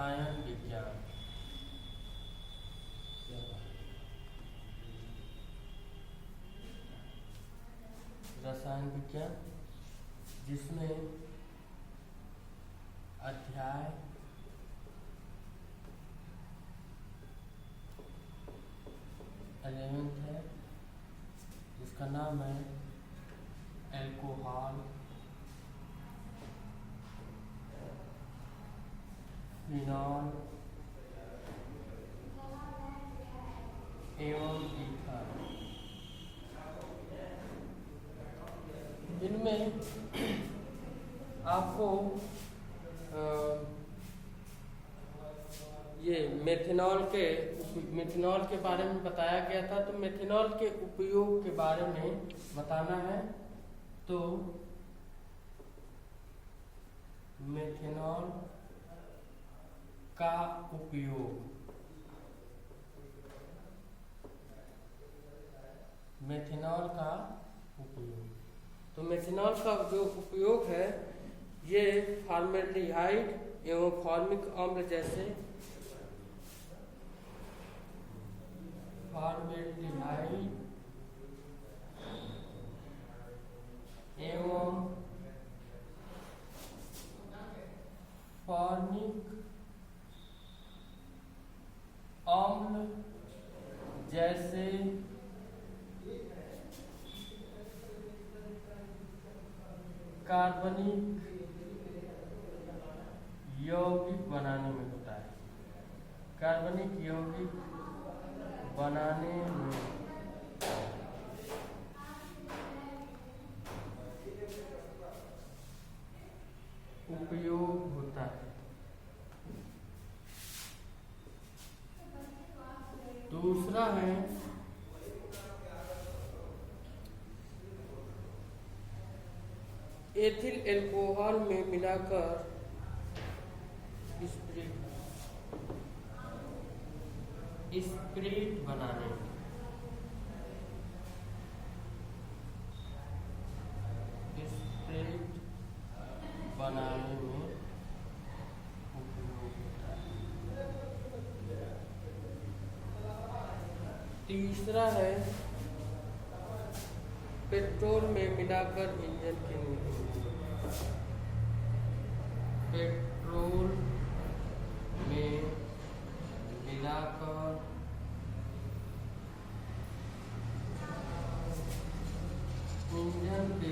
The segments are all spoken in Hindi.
रसायन विज्ञान। रसायन विज्ञान जिसमें अध्याय 11 है, जिसका नाम है एल्कोहल, फिनॉल एवं ईथर। इनमें आपको ये मेथनॉल के बारे में बताया गया था, तो मेथनॉल के उपयोग के बारे में बताना है। तो मेथनॉल का उपयोग, मेथनॉल का उपयोग, तो मेथनॉल का जो उपयोग है ये फॉर्मेल्डिहाइड एवं फॉर्मिक अम्ल जैसे फॉर्मेल्डिहाइड एवं फॉर्मिक अम्ल जैसे कार्बनिक यौगिक बनाने में होता है। कार्बनिक यौगिक बनाने में उपयोग होता है। दूसरा है एथिल एल्कोहल में मिलाकर स्प्रिट बनाने में, स्प्रिट बनाने में उपयोग होता है। तीसरा है पेट्रोल में मिलाकर इंजन के पेट्रोल में मिलाकर इंजन के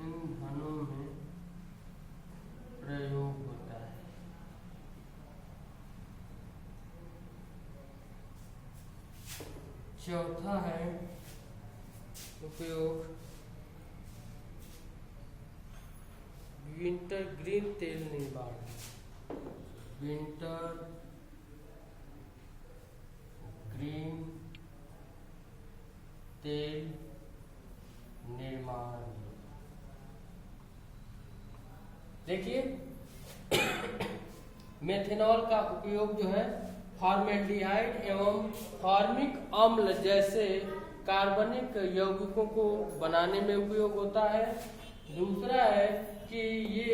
ईंधनों में प्रयोग होता है। चौथा है उपयोग विंटर ग्रीन तेल निर्माण, विंटर ग्रीन तेल निर्माण। देखिए मेथनॉल का उपयोग जो है फॉर्मेल्डिहाइड एवं फॉर्मिक अम्ल जैसे कार्बनिक यौगिकों को बनाने में उपयोग होता है। दूसरा है कि ये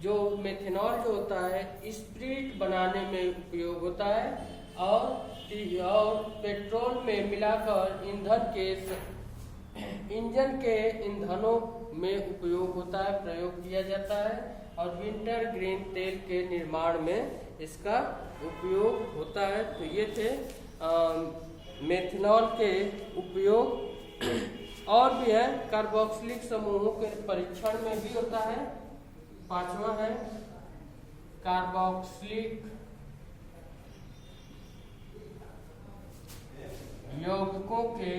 जो मेथनॉल जो होता है स्प्रिट बनाने में उपयोग होता है, और पेट्रोल में मिलाकर इंजन के ईंधनों में उपयोग होता है, प्रयोग किया जाता है, और विंटर ग्रीन तेल के निर्माण में इसका उपयोग होता है। तो ये थे मेथनॉल के उपयोग। और भी है कार्बोक्सिलिक समूहों के परीक्षण में भी होता है। पांचवा है कार्बोक्सिलिक यौगिकों के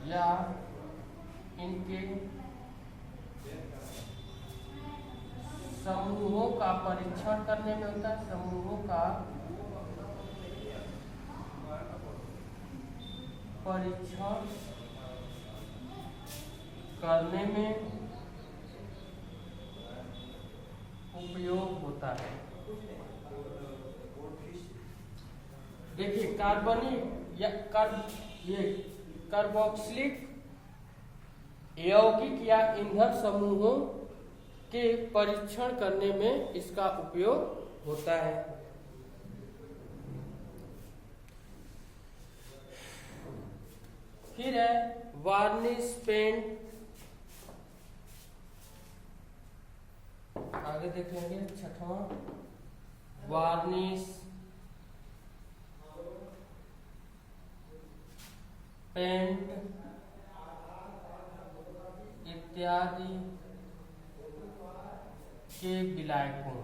या इनके समूहों का परीक्षण करने में होता है। समूहों का परीक्षण करने में उपयोग होता है। देखिए कार्बनिक या ये कार्बोक्सिलिक यौगिक या ईंधन समूहों के परीक्षण करने में इसका उपयोग होता है। फिर है वार्निश पेंट, आगे देख लेंगे। छठवां वार्निश पेंट इत्यादि के विलायकों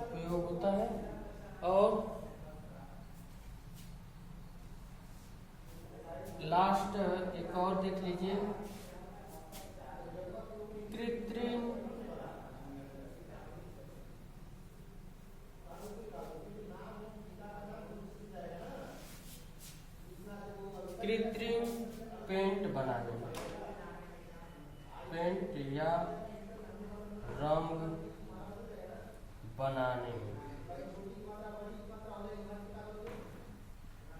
उपयोग होता है। और लास्ट एक और देख लीजिए, कृत्रिम पेंट बनाने में, पेंट या रंग बनाने में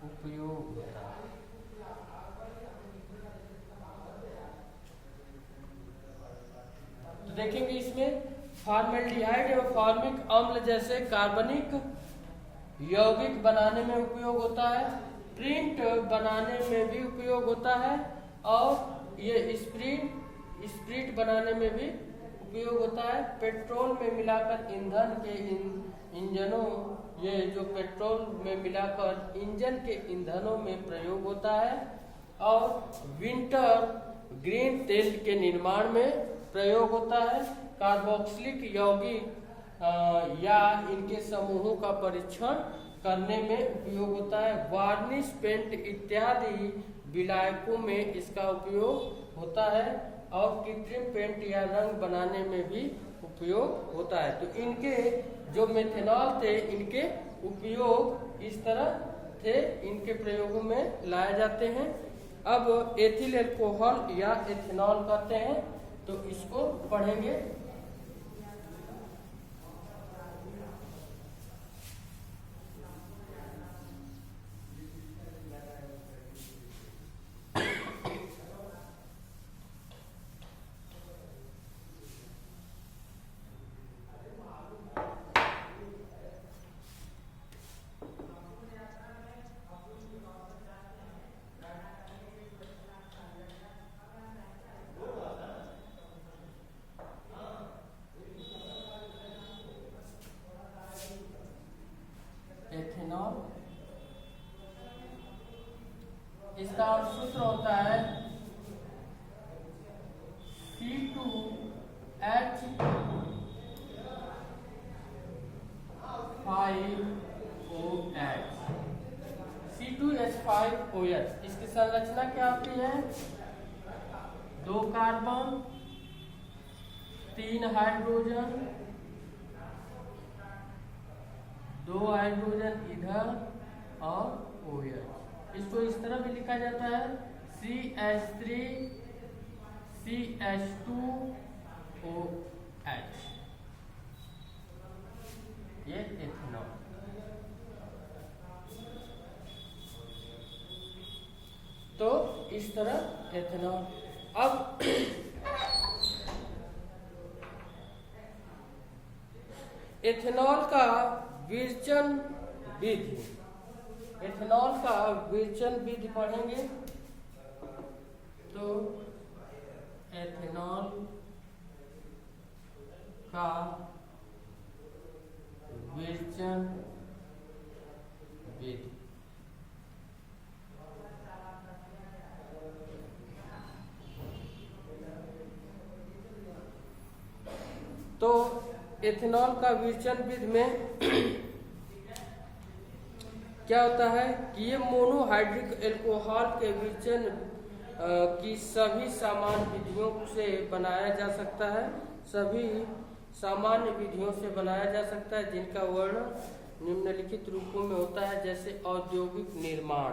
उपयोग होता है। तो देखेंगे इसमें फॉर्मेल्डिहाइड एवं फॉर्मिक अम्ल जैसे कार्बनिक यौगिक बनाने में उपयोग होता है, प्रिंट बनाने में भी उपयोग होता है, और ये स्प्रिट बनाने में भी उपयोग होता है। पेट्रोल में मिलाकर ईंधन के इंजनों, ये जो पेट्रोल में मिलाकर इंजन के ईंधनों में प्रयोग होता है, और विंटर ग्रीन तेल के निर्माण में प्रयोग होता है। कार्बोक्सिलिक यौगिक या इनके समूहों का परीक्षण करने में उपयोग होता है। वार्निश पेंट इत्यादि विलायकों में इसका उपयोग होता है, और कृत्रिम पेंट या रंग बनाने में भी उपयोग होता है। तो इनके जो मेथेनॉल थे, इनके उपयोग इस तरह थे, इनके प्रयोगों में लाए जाते हैं। अब एथिल अल्कोहल या एथेनॉल कहते हैं, तो इसको पढ़ेंगे। एथेनॉल, इसका सूत्र होता है C2H5OH। इसकी संरचना क्या होती है? 2 कार्बन, 3 हाइड्रोजन, 2 हाइड्रोजन इधर और OH। इसको इस तरह भी लिखा जाता है CH3 CH2OH। ये एथेनॉल। तो इस तरह एथेनॉल। अब एथेनॉल का विरचन विधि, एथेनॉल का विरचन विधि पढ़ेंगे। तो एथेनॉल का विरचन विधि, तो एथेनॉल का विरचन विधि में क्या होता है कि ये मोनोहाइड्रिक अल्कोहल के विरचन की सभी सामान्य विधियों से बनाया जा सकता है, सभी सामान्य विधियों से बनाया जा सकता है, जिनका वर्णन निम्नलिखित रूपों में होता है, जैसे औद्योगिक निर्माण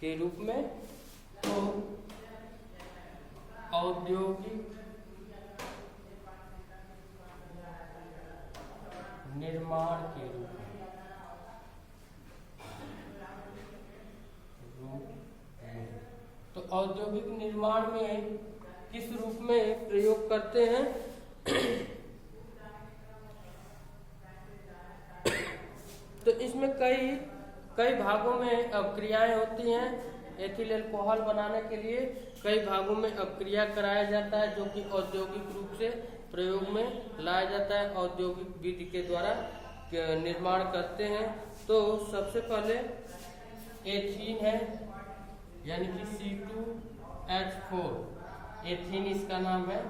के रूप में। तो औद्योगिक निर्माण के रूप में तो औद्योगिक निर्माण में किस रूप में प्रयोग करते हैं? तो इसमें कई भागों में अपक्रियाएं होती हैं। एथिल अल्कोहल बनाने के लिए कई भागों में अपक्रिया कराया जाता है, जो कि औद्योगिक रूप से प्रयोग में लाया जाता है, औद्योगिक विधि के द्वारा निर्माण करते हैं। तो सबसे पहले एथीन है, यानी कि C2H4, एथीन इसका नाम है।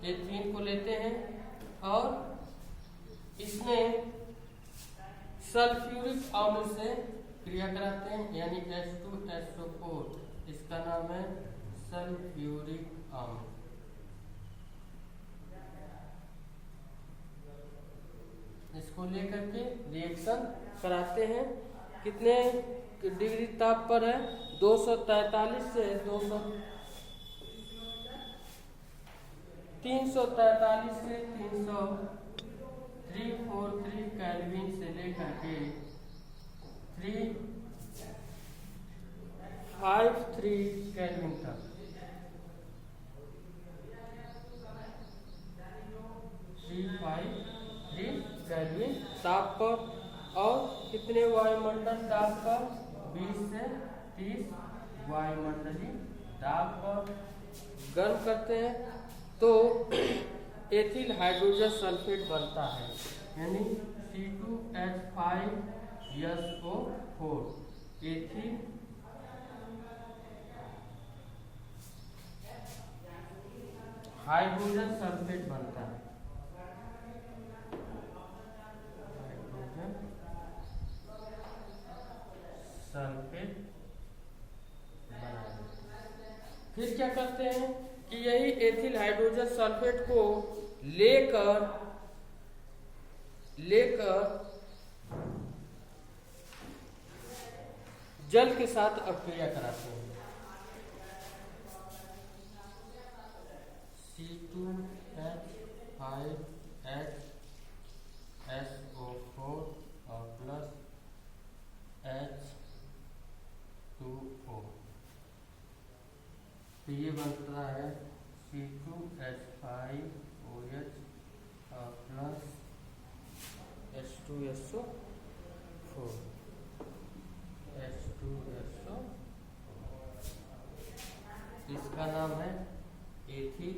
एथीन को लेते हैं और इसमें सल्फ्यूरिक अम्ल से क्रिया कराते हैं, यानी H2SO4, इसका नाम है सल्फ्यूरिक अम्ल। इसको लेकर के रिएक्शन कराते हैं। कितने डिग्री ताप पर है? 243 से 343 से 343 केल्विन से लेकर के 353 केल्विन तक। 353 केल्विन ताप पर और कितने वायुमंडल दाब पर? 20 से 30 वायुमंडलीय दाब पर गर्म करते हैं तो एथिल हाइड्रोजन सल्फेट बनता है, यानी C2H5SO4 एथिल हाइड्रोजन सल्फेट बनता है। सल्फेट फिर क्या करते हैं कि यही एथिल हाइड्रोजन सल्फेट को लेकर जल के साथ अपक्रिया कराते हैं। C2H5SO4 और प्लस H2O, तो ये बनता है C2H5OH और प्लस H2SO4। इसका नाम है एथिल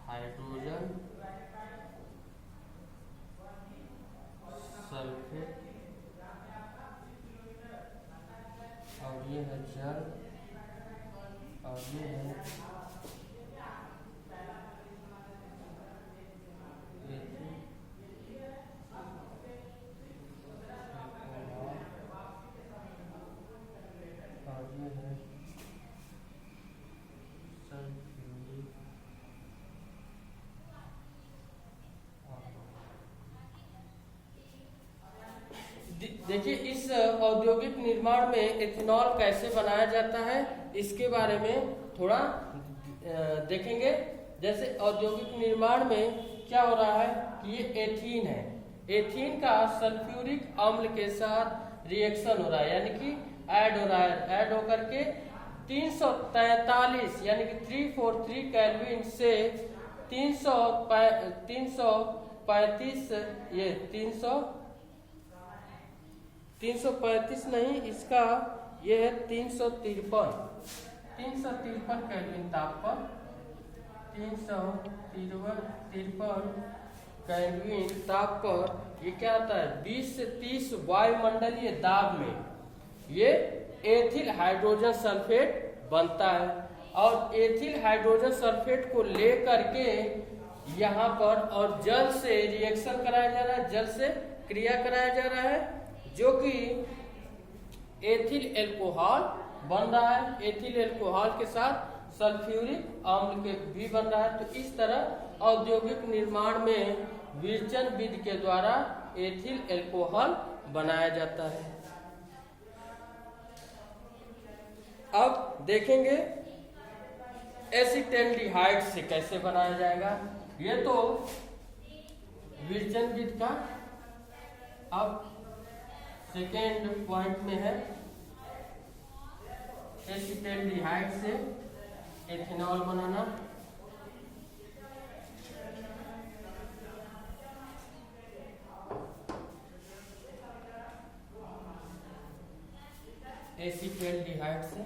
हाइड्रोजन सल्फेट और ये है जल और ये है देखिए इस औद्योगिक निर्माण में एथेनॉल कैसे बनाया जाता है इसके बारे में थोड़ा देखेंगे। जैसे औद्योगिक निर्माण में क्या हो रहा है कि ये एथीन है, एथीन का सल्फ्यूरिक अम्ल के साथ रिएक्शन हो रहा है, यानी कि ऐड हो रहा है। ऐड होकर के 343 यानी कि 343 केल्विन से 335 ये 335 नहीं, इसका ये है 353 केल्विन ताप पर 353 केल्विन ताप पर ये क्या आता है 20 से 30 वायुमंडलीय दाब में ये एथिल हाइड्रोजन सल्फेट बनता है। और एथिल हाइड्रोजन सल्फेट को लेकर के यहाँ पर और जल से रिएक्शन कराया जा रहा है, जल से क्रिया कराया जा रहा है, जो कि एथिल अल्कोहल बन रहा है। एथिल अल्कोहल के साथ सल्फ्यूरिक अम्ल के भी बन रहा है। तो इस तरह औद्योगिक निर्माण में विरचन विधि के द्वारा एथिल अल्कोहल बनाया जाता है। अब देखेंगे एसिटेल्डिहाइड से कैसे बनाया जाएगा। ये तो विरजन विध का अब सेकेंड पॉइंट में है, एसिटेल्डिहाइड से एथेनॉल बनाना। एसिटेल्डिहाइड से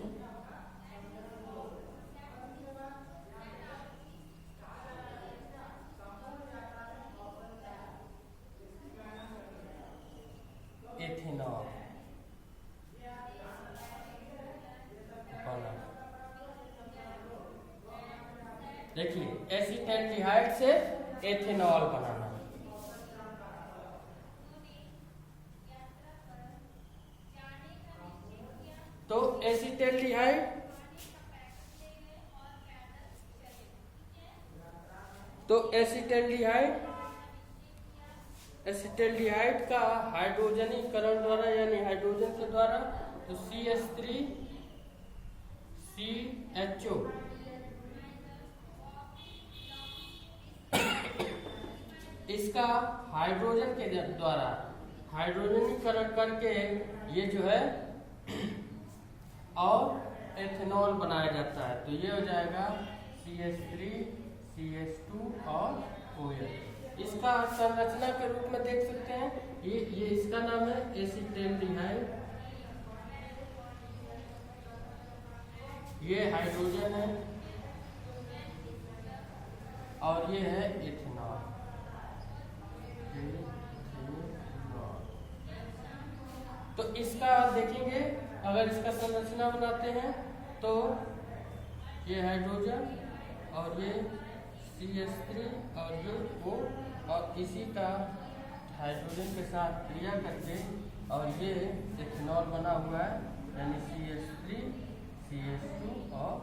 एथेनॉल बना। देखिए एसिटेल्डिहाइड से एथेनॉल बनाना। तो एसिटेल्डिहाइड एसिटेल्डिहाइड का हाइड्रोजनीकरण द्वारा यानी हाइड्रोजन के द्वारा तो CH3CHO इसका हाइड्रोजन के द्वारा हाइड्रोजनीकरण करके ये जो है और एथेनॉल बनाया जाता है। तो ये हो जाएगा CH3 CH2 और OH। इसका संरचना के रूप में देख सकते हैं, ये इसका नाम है एसिटेल्डिहाइड, ये हाइड्रोजन है और ये है एथेनॉल। तो इसका देखेंगे, अगर इसका संरचना बनाते हैं तो ये हाइड्रोजन और ये CH3 और ये O और इसी का हाइड्रोजन के साथ क्रिया करके और ये एथेनॉल बना हुआ है यानी CH3 CH2 और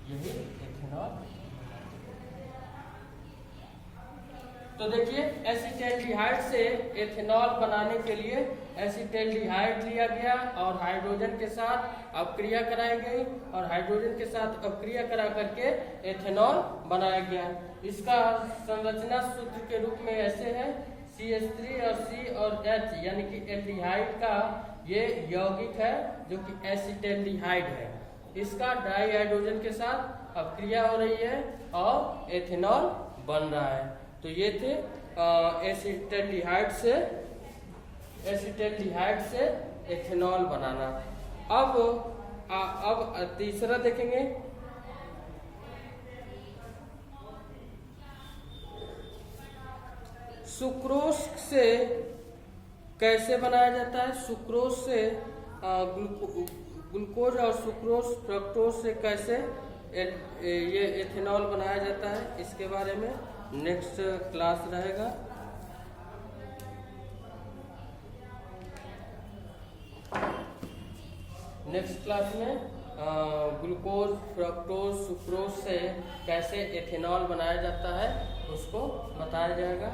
यही एथेनॉल। तो देखिए एसिटेल्डिहाइड से एथेनॉल बनाने के लिए एसिटेल्डिहाइड लिया गया और हाइड्रोजन के साथ अपक्रिया कराई गई और हाइड्रोजन के साथ अपक्रिया करा करके एथेनॉल बनाया गया। इसका संरचना सूत्र के रूप में ऐसे है, CH3 और C और H यानी कि एल्डिहाइड का ये यौगिक है जो कि एसिटेल्डिहाइड है। इसका डाई हाइड्रोजन के साथ अपक्रिया हो रही है और एथेनॉल बन रहा है। तो ये थे एसिटेल्डिहाइड से एथेनॉल बनाना। अब तीसरा देखेंगे, सुक्रोज से कैसे बनाया जाता है। सुक्रोज से ग्लूकोज और सुक्रोज फ्रक्टोज से कैसे ये एथेनॉल बनाया जाता है, इसके बारे में नेक्स्ट क्लास रहेगा। नेक्स्ट क्लास में ग्लूकोज फ्रक्टोज सुक्रोज से कैसे एथेनॉल बनाया जाता है उसको बताया जाएगा।